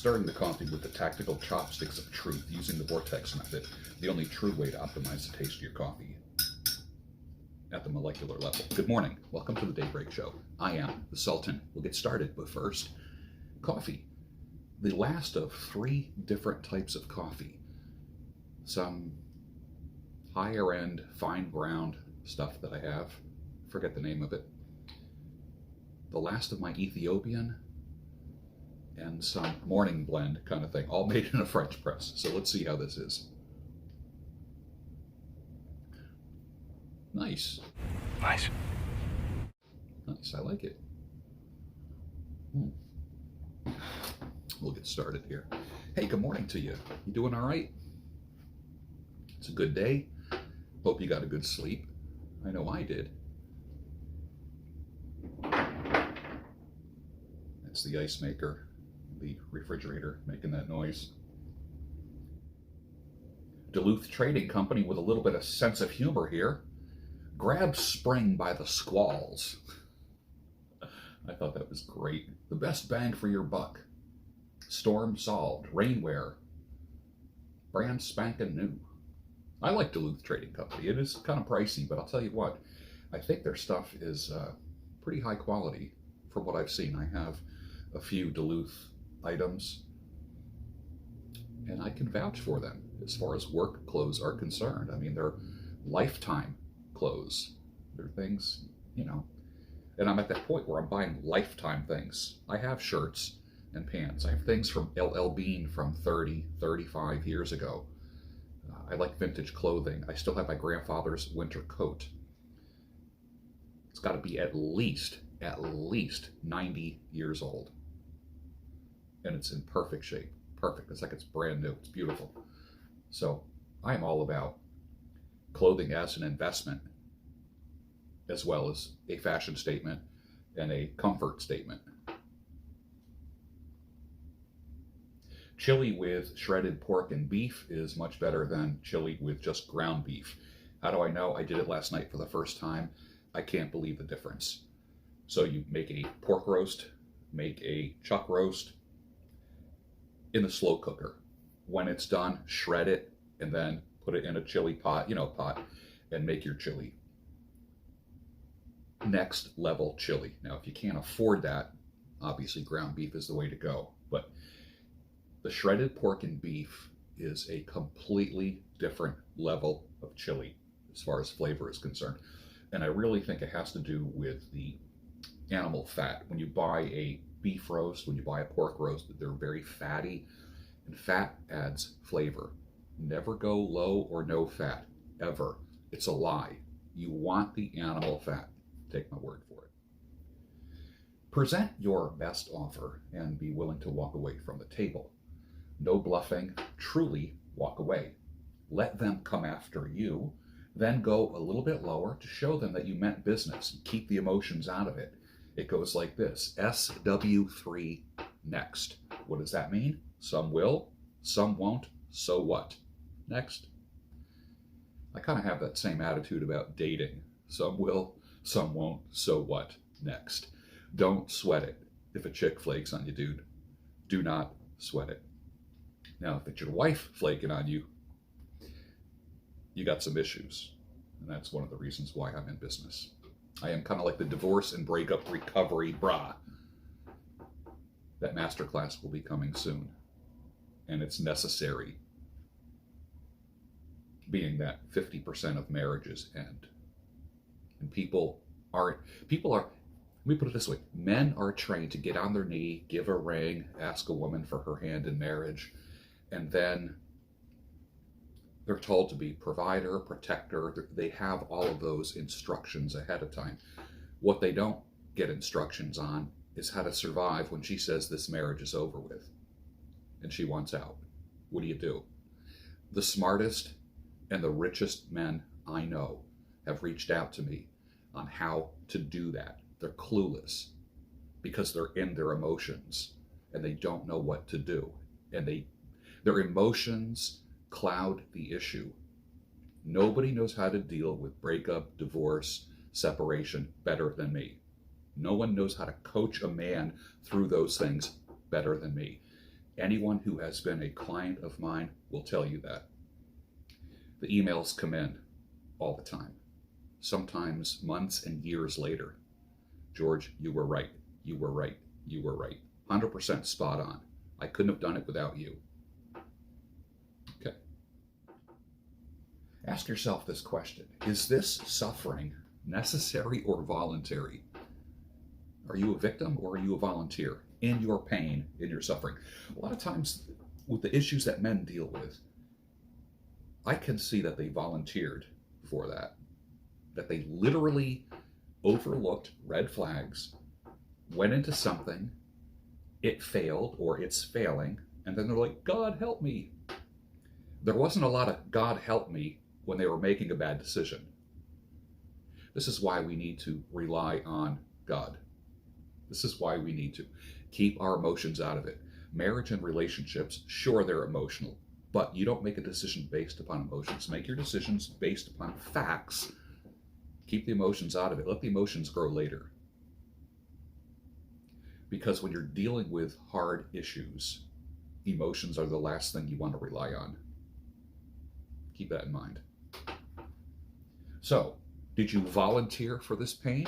Stirring the coffee with the tactical chopsticks of truth using the vortex method, the only true way to optimize the taste of your coffee at the molecular level. Good morning. Welcome to the Daybreak Show. I am the Sultan. We'll get started, but first, coffee. The last of 3 different types of coffee. Some higher end, fine ground stuff that I have. Forget the name of it. The last of my Ethiopian and some morning blend kind of thing, all made in a French press. So let's see how this is. Nice. Nice. Nice, I like it. We'll get started here. Hey, good morning to you. You doing all right? It's a good day. Hope you got a good sleep. I know I did. That's the ice maker, the refrigerator making that noise. Duluth Trading Company with a little bit of sense of humor here. Grab spring by the squalls. I thought that was great. The best bang for your buck. Storm solved. Rainwear. Brand spanking new. I like Duluth Trading Company. It is kind of pricey, but I'll tell you what, I think their stuff is pretty high quality from what I've seen. I have a few Duluth items, and I can vouch for them as far as work clothes are concerned. I mean, they're lifetime clothes. They're things, you know, and I'm at that point where I'm buying lifetime things. I have shirts and pants. I have things from LL Bean from 30, 35 years ago. I like vintage clothing. I still have my grandfather's winter coat. It's got to be at least 90 years old. And it's in perfect shape. Perfect. It's like it's brand new. It's beautiful. So I am all about clothing as an investment, as well as a fashion statement and a comfort statement. Chili with shredded pork and beef is much better than chili with just ground beef. How do I know? I did it last night for the first time. I can't believe the difference. So you make a pork roast, make a chuck roast in the slow cooker. When it's done, shred it and then put it in a chili pot, and make your chili. Next level chili. Now, if you can't afford that, obviously ground beef is the way to go. But the shredded pork and beef is a completely different level of chili as far as flavor is concerned. And I really think it has to do with the animal fat. When you buy a beef roast, when you buy a pork roast, they're very fatty, and fat adds flavor. Never go low or no fat, ever. It's a lie. You want the animal fat. Take my word for it. Present your best offer and be willing to walk away from the table. No bluffing, truly walk away. Let them come after you, then go a little bit lower to show them that you meant business and keep the emotions out of it. It goes like this, SW3 next. What does that mean? Some will, some won't, so what? Next. I kind of have that same attitude about dating. Some will, some won't, so what? Next. Don't sweat it. If a chick flakes on you, dude, do not sweat it. Now, if it's your wife flaking on you, you got some issues. And that's one of the reasons why I'm in business. I am kind of like the divorce and breakup recovery bra. That masterclass will be coming soon. And it's necessary, being that 50% of marriages end. And let me put it this way, men are trained to get on their knee, give a ring, ask a woman for her hand in marriage, and then they're told to be provider, protector. They have all of those instructions ahead of time. What they don't get instructions on is how to survive when she says this marriage is over with and she wants out. What do? The smartest and the richest men I know have reached out to me on how to do that. They're clueless because they're in their emotions and they don't know what to do. And their emotions cloud the issue. Nobody knows how to deal with breakup, divorce, separation better than me. No one knows how to coach a man through those things better than me. Anyone who has been a client of mine will tell you that. The emails come in all the time, sometimes months and years later. George, you were right. You were right. You were right. 100% spot on. I couldn't have done it without you. Okay. Ask yourself this question. Is this suffering necessary or voluntary? Are you a victim or are you a volunteer in your pain, in your suffering? A lot of times with the issues that men deal with, I can see that they volunteered for that they literally overlooked red flags, went into something, it failed or it's failing, and then they're like, God help me. There wasn't a lot of God help me when they were making a bad decision. This is why we need to rely on God. This is why we need to keep our emotions out of it. Marriage and relationships, sure, they're emotional, but you don't make a decision based upon emotions. Make your decisions based upon facts. Keep the emotions out of it. Let the emotions grow later. Because when you're dealing with hard issues, emotions are the last thing you want to rely on. Keep that in mind. So, did you volunteer for this pain?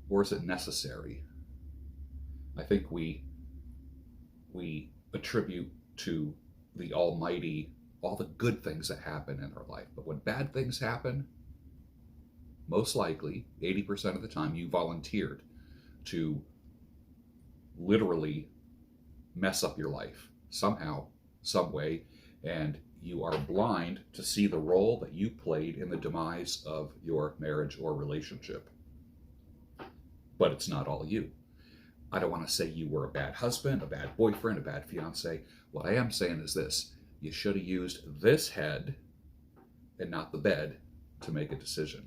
Or is it necessary? I think we attribute to the Almighty all the good things that happen in our life. But when bad things happen, most likely, 80% of the time, you volunteered to literally mess up your life somehow, some way, and you are blind to see the role that you played in the demise of your marriage or relationship. But it's not all you. I don't want to say you were a bad husband, a bad boyfriend, a bad fiance. What I am saying is this: you should have used this head and not the bed to make a decision.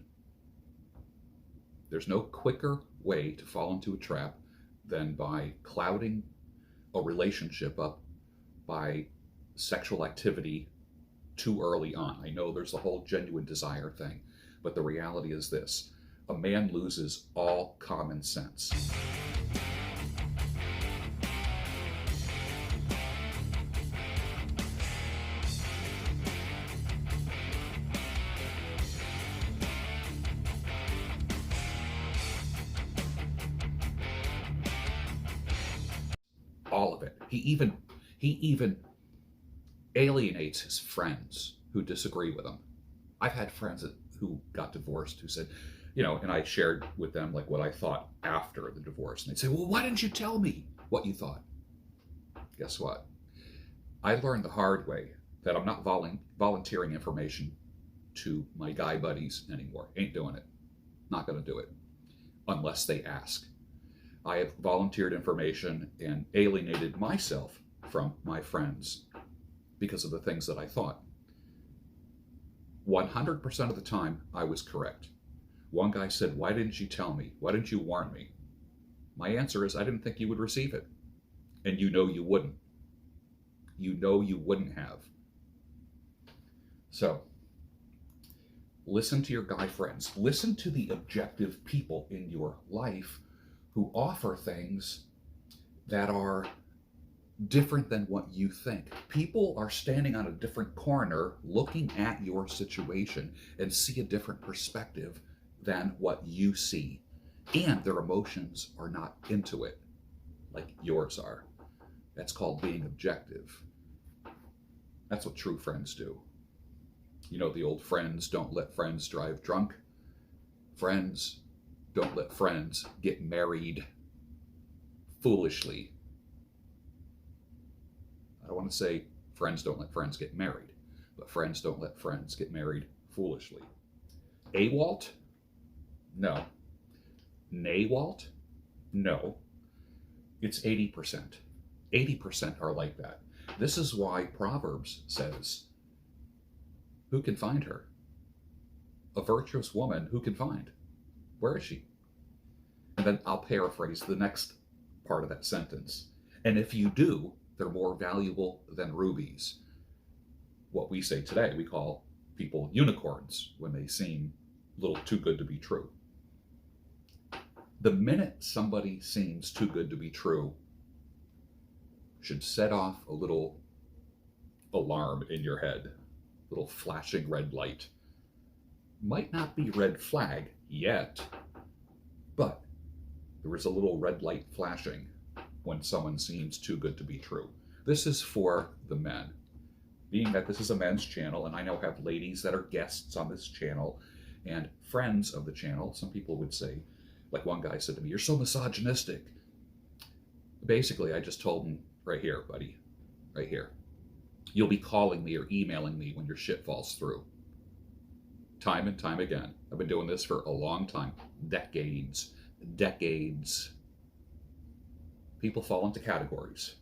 There's no quicker way to fall into a trap than by clouding a relationship up by sexual activity too early on. I know there's the whole genuine desire thing, but the reality is this: a man loses all common sense. All of it. He even alienates his friends who disagree with him. I've had friends who got divorced who said, and I shared with them like what I thought after the divorce. And they'd say, well, why didn't you tell me what you thought? Guess what? I learned the hard way that I'm not volunteering information to my guy buddies anymore. Ain't doing it. Not going to do it unless they ask. I have volunteered information and alienated myself from my friends because of the things that I thought. 100% of the time, I was correct. One guy said, why didn't you tell me? Why didn't you warn me? My answer is, I didn't think you would receive it. And you know you wouldn't. You know you wouldn't have. So, listen to your guy friends. Listen to the objective people in your life who offer things that are different than what you think. People are standing on a different corner looking at your situation and see a different perspective than what you see. And their emotions are not into it like yours are. That's called being objective. That's what true friends do. You know the old friends don't let friends drive drunk. Friends don't let friends get married foolishly. I don't want to say friends don't let friends get married, but friends don't let friends get married foolishly. AWOLT? No. NAWALT? No. It's 80%. 80% are like that. This is why Proverbs says, who can find her? A virtuous woman who can find. Where is she? And then I'll paraphrase the next part of that sentence. And if you do, they're more valuable than rubies. What we say today, we call people unicorns when they seem a little too good to be true. The minute somebody seems too good to be true, should set off a little alarm in your head, little flashing red light. Might not be red flag yet, but there is a little red light flashing when someone seems too good to be true. This is for the men. Being that this is a men's channel, and I now have ladies that are guests on this channel and friends of the channel, some people would say, like one guy said to me, "You're so misogynistic." Basically, I just told him, right here, buddy, right here. You'll be calling me or emailing me when your shit falls through. Time and time again. I've been doing this for a long time. Decades. People fall into categories.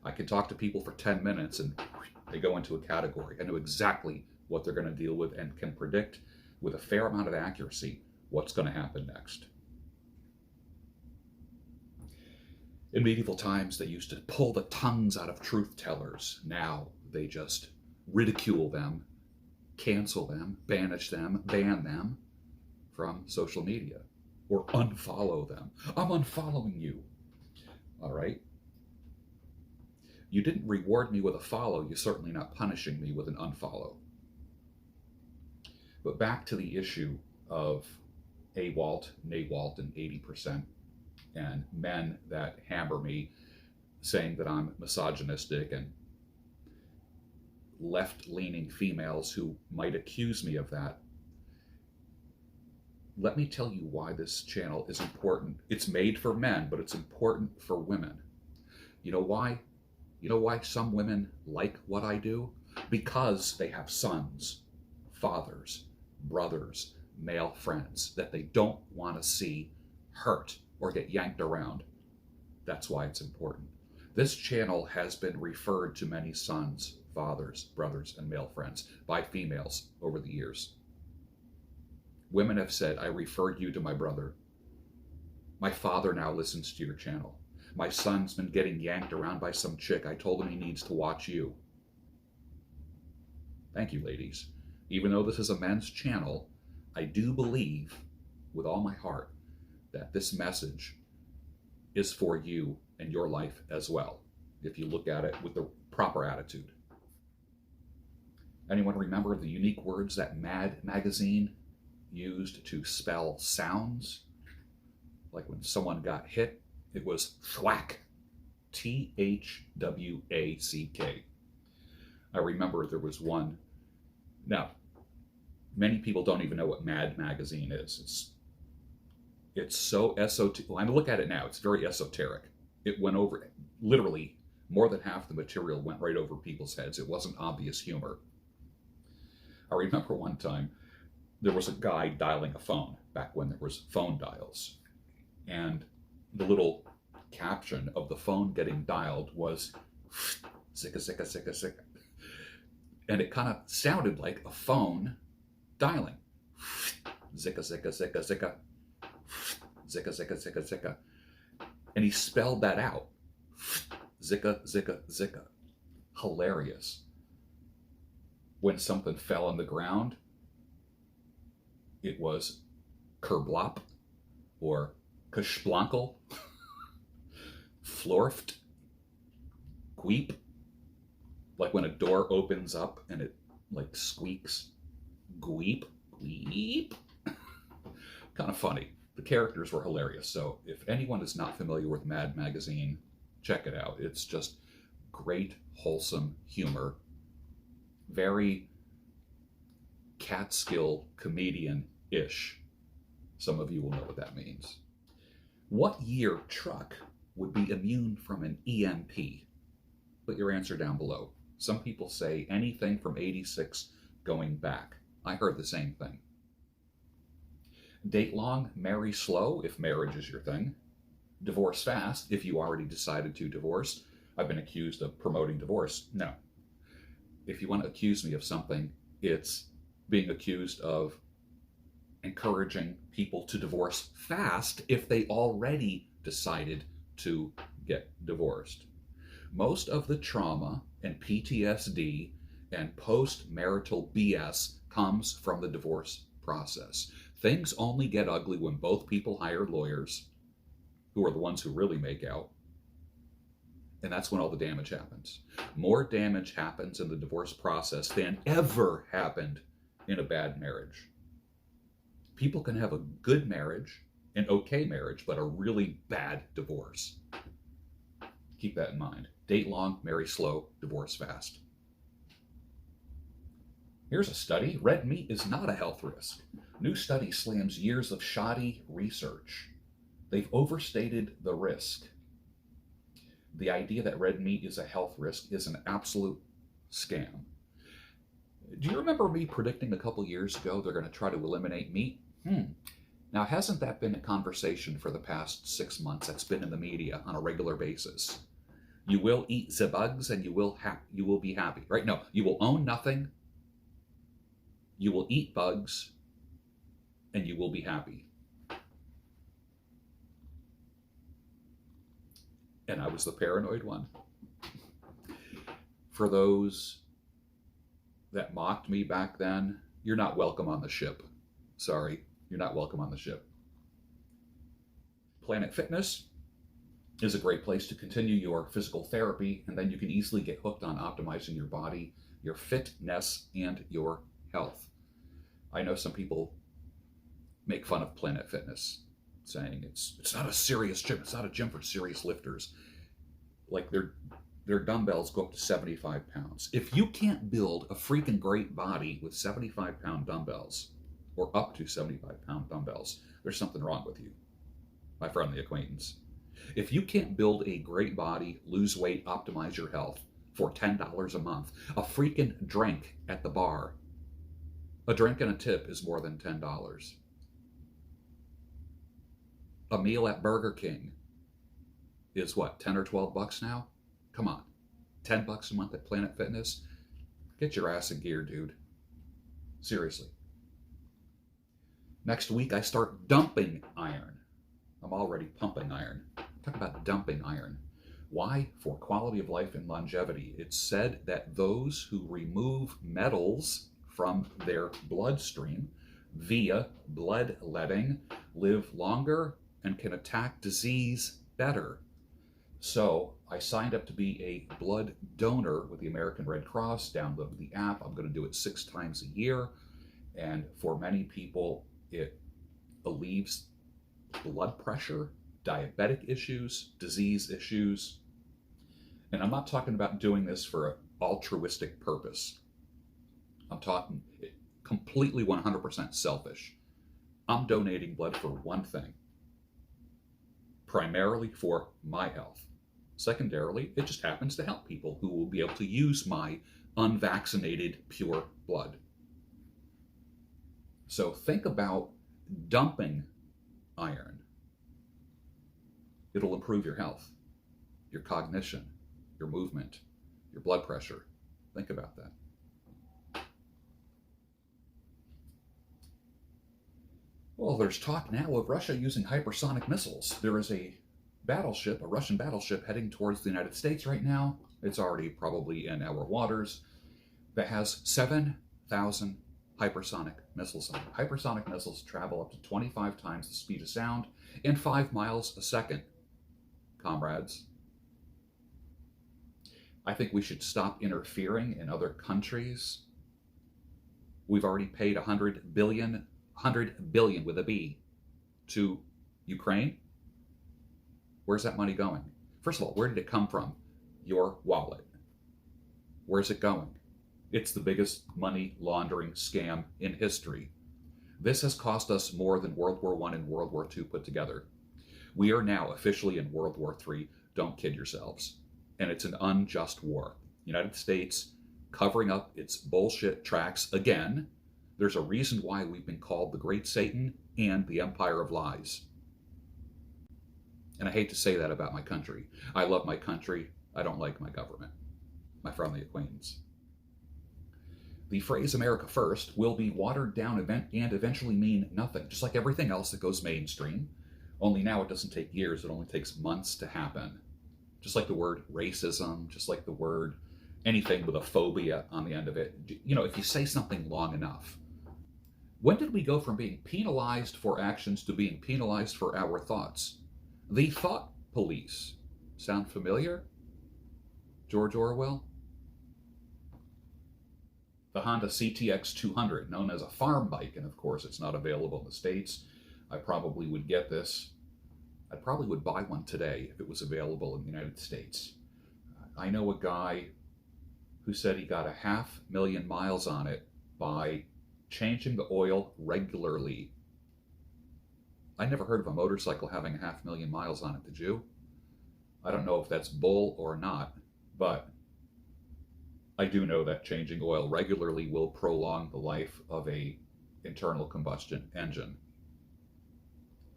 I can talk to people for 10 minutes and they go into a category. I know exactly what they're going to deal with and can predict with a fair amount of accuracy what's going to happen next. In medieval times, they used to pull the tongues out of truth tellers. Now they just ridicule them, cancel them, banish them, ban them from social media, or unfollow them. I'm unfollowing you. All right? You didn't reward me with a follow. You're certainly not punishing me with an unfollow. But back to the issue of AWALT, NAWALT, and 80%, and men that hammer me saying that I'm misogynistic, and left-leaning females who might accuse me of that. Let me tell you why this channel is important. It's made for men, but it's important for women. You know why? You know why some women like what I do? Because they have sons, fathers, brothers, male friends that they don't want to see hurt or get yanked around. That's why it's important. This channel has been referred to many sons, fathers, brothers, and male friends by females over the years. Women have said, "I referred you to my brother. My father now listens to your channel. My son's been getting yanked around by some chick. I told him he needs to watch you." Thank you, ladies. Even though this is a men's channel, I do believe with all my heart that this message is for you and your life as well, if you look at it with the proper attitude. Anyone remember the unique words that Mad magazine used to spell sounds? Like when someone got hit, it was thwack. Thwack. I remember there was one. Now, many people don't even know what Mad magazine is. It's so esoteric. When I look at it now, it's very esoteric. It went over, literally, more than half the material went right over people's heads. It wasn't obvious humor. I remember one time, there was a guy dialing a phone, back when there was phone dials. And the little caption of the phone getting dialed was, "Zicka, zicka, zicka, zicka." And it kind of sounded like a phone dialing. Zicka, zicka, zicka, zicka. Zicka, zicka, zicka, zicka. And he spelled that out. Zicka, zicka, zicka. Hilarious. When something fell on the ground, it was kerblop or kashblankel, florft, queep. Like when a door opens up and it like squeaks, gweep, gweep. Kind of funny. The characters were hilarious. So if anyone is not familiar with Mad magazine, check it out. It's just great, wholesome humor. Very Catskill comedian-ish. Some of you will know what that means. What year truck would be immune from an EMP? Put your answer down below. Some people say anything from 86 going back. I heard the same thing. Date long, marry slow, if marriage is your thing. Divorce fast, if you already decided to divorce. I've been accused of promoting divorce. No. If you want to accuse me of something, it's being accused of encouraging people to divorce fast if they already decided to get divorced. Most of the trauma and PTSD and post-marital BS comes from the divorce process. Things only get ugly when both people hire lawyers, who are the ones who really make out, And that's when all the damage happens. More damage happens in the divorce process than ever happened in a bad marriage. People can have a good marriage, an okay marriage, but a really bad divorce. Keep that in mind. Date long, marry slow, divorce fast. Here's a study. Red meat is not a health risk. New study slams years of shoddy research. They've overstated the risk. The idea that red meat is a health risk is an absolute scam. Do you remember me predicting a couple years ago they're going to try to eliminate meat? Now, hasn't that been a conversation for the past 6 months that's been in the media on a regular basis? You will eat the bugs and you will be happy, right? No, you will own nothing. You will eat bugs and you will be happy. And I was the paranoid one. For those that mocked me back then, you're not welcome on the ship. Sorry, you're not welcome on the ship. Planet Fitness is a great place to continue your physical therapy, and then you can easily get hooked on optimizing your body, your fitness, and your health. I know some people make fun of Planet Fitness, saying it's not a serious gym, it's not a gym for serious lifters. Like their dumbbells go up to 75 pounds. If you can't build a freaking great body with 75-pound dumbbells, or up to 75-pound dumbbells, there's something wrong with you, my friendly acquaintance. If you can't build a great body, lose weight, optimize your health for $10 a month, a freaking drink at the bar, a drink and a tip is more than $10. A meal at Burger King is what, 10 or 12 bucks now? Come on, 10 bucks a month at Planet Fitness? Get your ass in gear, dude. Seriously. Next week, I start dumping iron. I'm already pumping iron. Talk about dumping iron. Why? For quality of life and longevity. It's said that those who remove metals from their bloodstream via bloodletting live longer and can attack disease better. So I signed up to be a blood donor with the American Red Cross, downloaded the app. I'm going to do it 6 times a year. And for many people, it relieves blood pressure, diabetic issues, disease issues. And I'm not talking about doing this for an altruistic purpose. I'm talking completely 100% selfish. I'm donating blood for one thing. Primarily for my health. Secondarily, it just happens to help people who will be able to use my unvaccinated pure blood. So think about dumping iron. It'll improve your health, your cognition, your movement, your blood pressure. Think about that. Well, there's talk now of Russia using hypersonic missiles. There is a battleship, a Russian battleship, heading towards the United States right now. It's already probably in our waters, that has 7,000 hypersonic missiles on it. Hypersonic missiles travel up to 25 times the speed of sound and 5 miles a second, comrades. I think we should stop interfering in other countries. We've already paid $100 billion with a B to Ukraine. Where's that money going? First of all, where did it come from? Your wallet. Where's it going? It's the biggest money laundering scam in history. This has cost us more than World War I and World War II put together. We are now officially in World War III. Don't kid yourselves. And it's an unjust war. United States covering up its bullshit tracks again. There's a reason why we've been called the Great Satan and the Empire of Lies. And I hate to say that about my country. I love my country. I don't like my government. My friendly acquaintance. The phrase America First will be watered down and eventually mean nothing, just like everything else that goes mainstream. Only now it doesn't take years, it only takes months to happen. Just like the word racism, just like the word anything with a phobia on the end of it. You know, if you say something long enough. When did we go from being penalized for actions to being penalized for our thoughts? The thought police. Sound familiar? George Orwell? The Honda CTX 200, known as a farm bike, and of course it's not available in the States. I probably would get this. I probably would buy one today if it was available in the United States. I know a guy who said he got 500,000 miles on it by changing the oil regularly. I never heard of a motorcycle having 500,000 miles on it, did you? I don't know if that's bull or not, but I do know that changing oil regularly will prolong the life of a internal combustion engine.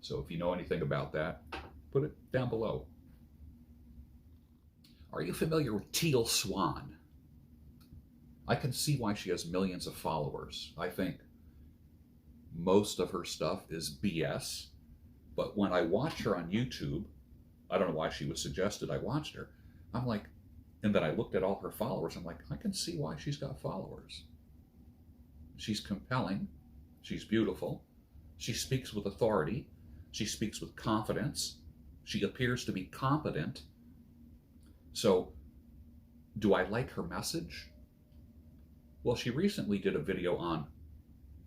So if you know anything about that, put it down below. Are you familiar with Teal Swan? I can see why she has millions of followers. I think most of her stuff is BS, but when I watch her on YouTube, I don't know why she was suggested I watched her. I'm like, and then I looked at all her followers. I'm like, I can see why she's got followers. She's compelling. She's beautiful. She speaks with authority. She speaks with confidence. She appears to be competent. So, do I like her message? Well, she recently did a video on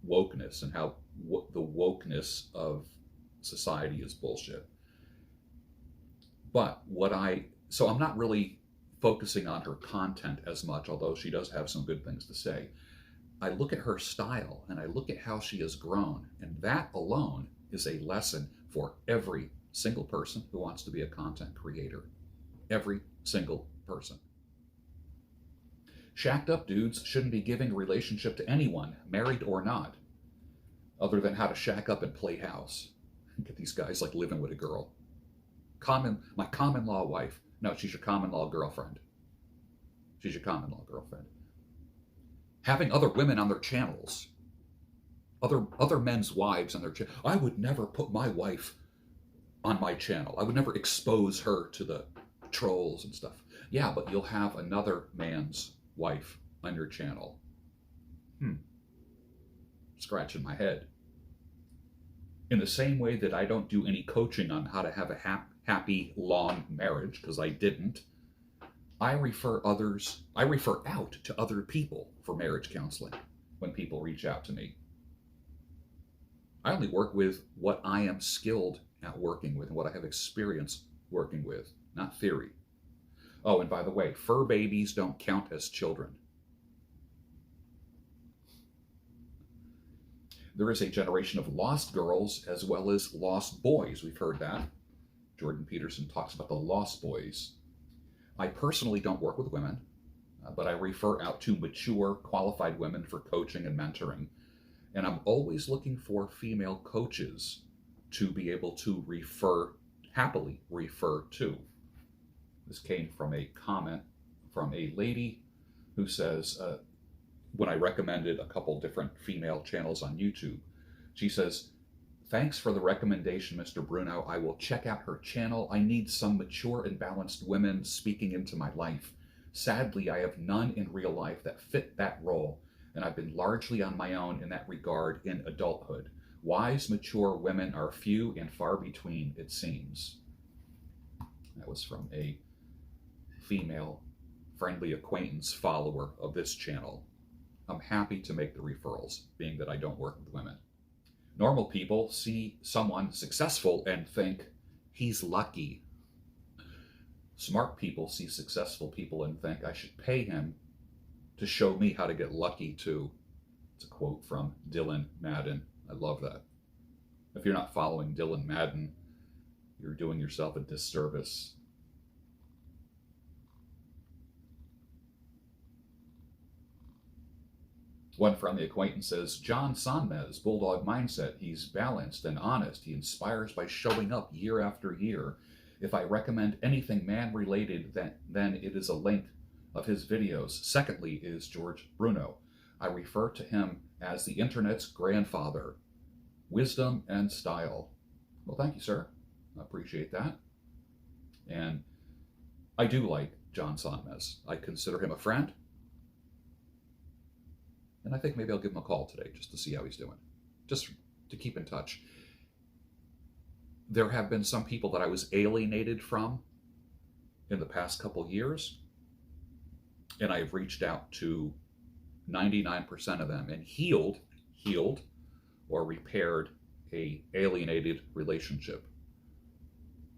wokeness and how the wokeness of society is bullshit. But so I'm not really focusing on her content as much, although she does have some good things to say. I look at her style and I look at how she has grown, and that alone is a lesson for every single person who wants to be a content creator. Every single person. Shacked up dudes shouldn't be giving a relationship to anyone, married or not, other than how to shack up and play house. Get these guys like living with a girl. My common law wife. No, she's your common law girlfriend. She's your common law girlfriend. Having other women on their channels. Other men's wives on their channel. I would never put my wife on my channel. I would never expose her to the trolls and stuff. Yeah, but you'll have another man's wife on your channel. Scratching my head. In the same way that I don't do any coaching on how to have a happy, long marriage, because I didn't, I refer out to other people for marriage counseling when people reach out to me. I only work with what I am skilled at working with and what I have experience working with, not theory. Oh, and by the way, fur babies don't count as children. There is a generation of lost girls as well as lost boys. We've heard that. Jordan Peterson talks about the lost boys. I personally don't work with women, but I refer out to mature, qualified women for coaching and mentoring. And I'm always looking for female coaches to be able to happily refer to. This came from a comment from a lady who says, when I recommended a couple different female channels on YouTube, she says, "Thanks for the recommendation, Mr. Bruno. I will check out her channel. I need some mature and balanced women speaking into my life. Sadly, I have none in real life that fit that role, and I've been largely on my own in that regard in adulthood. Wise, mature women are few and far between, it seems." That was from a female friendly acquaintance follower of this channel. I'm happy to make the referrals, being that I don't work with women. Normal people see someone successful and think, he's lucky. Smart people see successful people and think, I should pay him to show me how to get lucky too. It's a quote from Dylan Madden. I love that. If you're not following Dylan Madden, you're doing yourself a disservice. One friendly acquaintance says, John Sonmez, Bulldog Mindset. He's balanced and honest. He inspires by showing up year after year. If I recommend anything man-related, then it is a link of his videos. Secondly is George Bruno. I refer to him as the internet's grandfather. Wisdom and style. Well, thank you, sir. I appreciate that. And I do like John Sonmez. I consider him a friend. And I think maybe I'll give him a call today just to see how he's doing, just to keep in touch. There have been some people that I was alienated from in the past couple years, And I've reached out to 99% of them and healed or repaired a alienated relationship.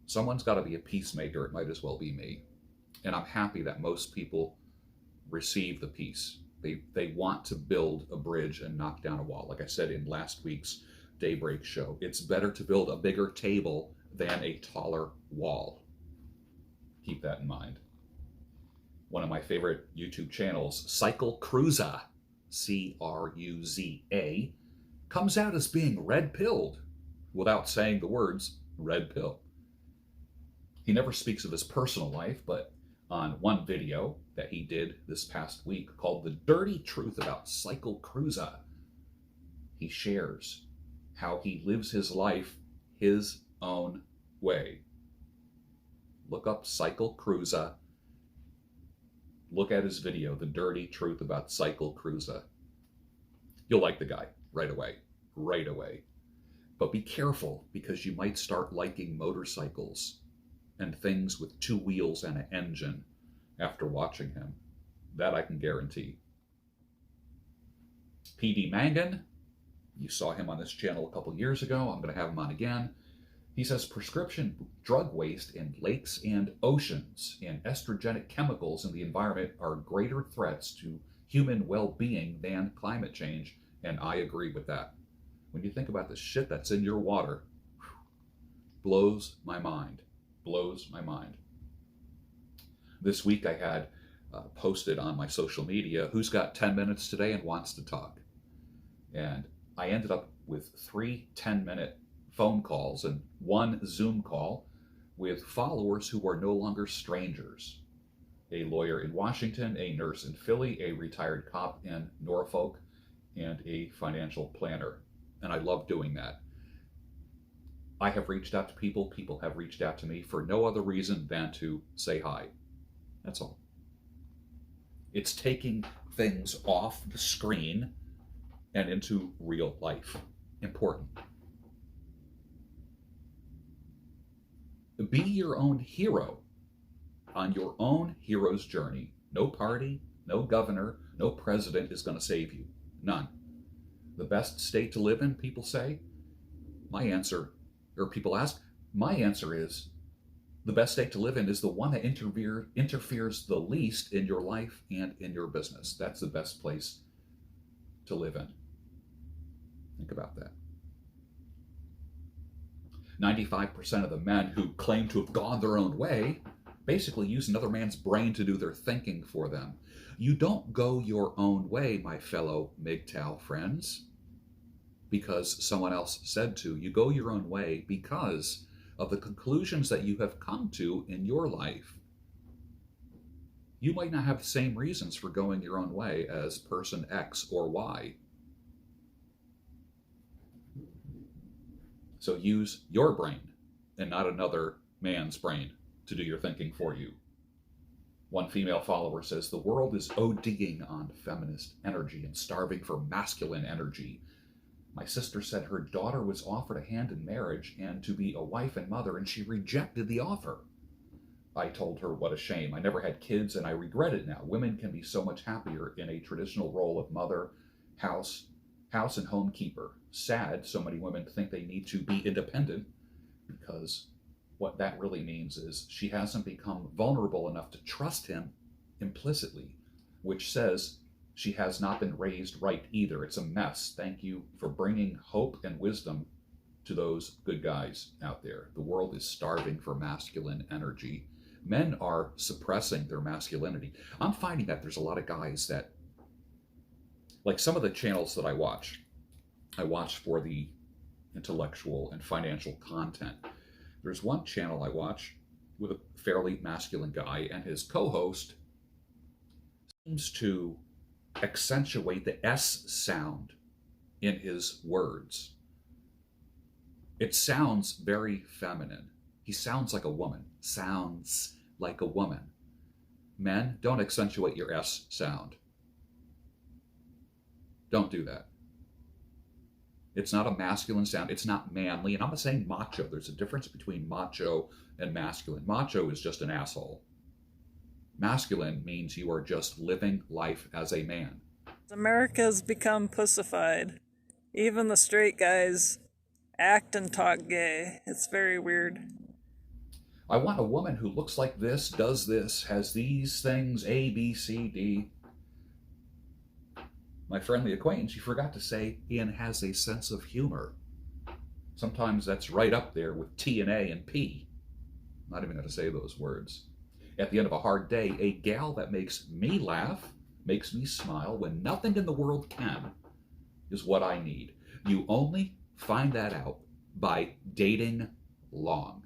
Someone's got to be a peacemaker. It might as well be me. And I'm happy that most people receive the peace. They want to build a bridge and knock down a wall. Like I said in last week's Daybreak show, it's better to build a bigger table than a taller wall. Keep that in mind. One of my favorite YouTube channels, Cycle Cruza, Cruza, comes out as being red-pilled without saying the words red pill. He never speaks of his personal life, but on one video that he did this past week called The Dirty Truth About Cycle Cruza, he shares how he lives his life his own way. Look up Cycle Cruza. Look at his video, The Dirty Truth About Cycle Cruza. You'll like the guy right away. But be careful, because you might start liking motorcycles and things with two wheels and an engine after watching him. That I can guarantee. PD Mangan, you saw him on this channel a couple years ago. I'm going to have him on again. He says prescription drug waste in lakes and oceans and estrogenic chemicals in the environment are greater threats to human well-being than climate change, and I agree with that. When you think about the shit that's in your water, blows my mind. Blows my mind. This week I had posted on my social media, who's got 10 minutes today and wants to talk? And I ended up with 3 10-minute phone calls and 1 Zoom call with followers who are no longer strangers. A lawyer in Washington, a nurse in Philly, a retired cop in Norfolk, and a financial planner. And I love doing that. I have reached out to people, people have reached out to me for no other reason than to say hi. That's all. It's taking things off the screen and into real life. Important. Be your own hero on your own hero's journey. No party, no governor, no president is going to save you. None. The best state to live in, people say. My answer, or people ask, my answer is the best state to live in is the one that interferes the least in your life and in your business. That's the best place to live in. Think about that. 95% of the men who claim to have gone their own way basically use another man's brain to do their thinking for them. You don't go your own way, my fellow MGTOW friends, because someone else said to. You go your own way because of the conclusions that you have come to in your life. You might not have the same reasons for going your own way as person X or Y. So use your brain and not another man's brain to do your thinking for you. One female follower says, the world is ODing on feminist energy and starving for masculine energy. My sister said her daughter was offered a hand in marriage and to be a wife and mother, and she rejected the offer. I told her what a shame. I never had kids, and I regret it now. Women can be so much happier in a traditional role of mother, house and home keeper. Sad, so many women think they need to be independent, because what that really means is she hasn't become vulnerable enough to trust him implicitly, which says she has not been raised right either. It's a mess. Thank you for bringing hope and wisdom to those good guys out there. The world is starving for masculine energy. Men are suppressing their masculinity. I'm finding that there's a lot of guys that, like some of the channels that I watch for the intellectual and financial content. There's one channel I watch with a fairly masculine guy, and his co-host seems to accentuate the S sound in his words. It sounds very feminine. He sounds like a woman. Sounds like a woman. Men, don't accentuate your S sound. Don't do that. It's not a masculine sound. It's not manly. And I'm not saying macho. There's a difference between macho and masculine. Macho is just an asshole. Masculine means you are just living life as a man. America's become pussified. Even the straight guys act and talk gay. It's very weird. I want a woman who looks like this, does this, has these things, A, B, C, D. My friendly acquaintance, you forgot to say, Ian has a sense of humor. Sometimes that's right up there with T and A and P. I'm not even going to say those words. At the end of a hard day, a gal that makes me laugh, makes me smile when nothing in the world can, is what I need. You only find that out by dating long,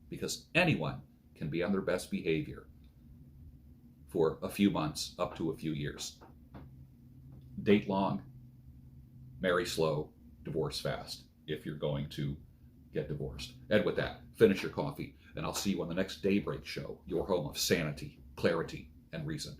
because anyone can be on their best behavior for a few months up to a few years. Date long, marry slow, divorce fast if you're going to get divorced. And with that, finish your coffee, and I'll see you on the next Daybreak show, your home of sanity, clarity, and reason.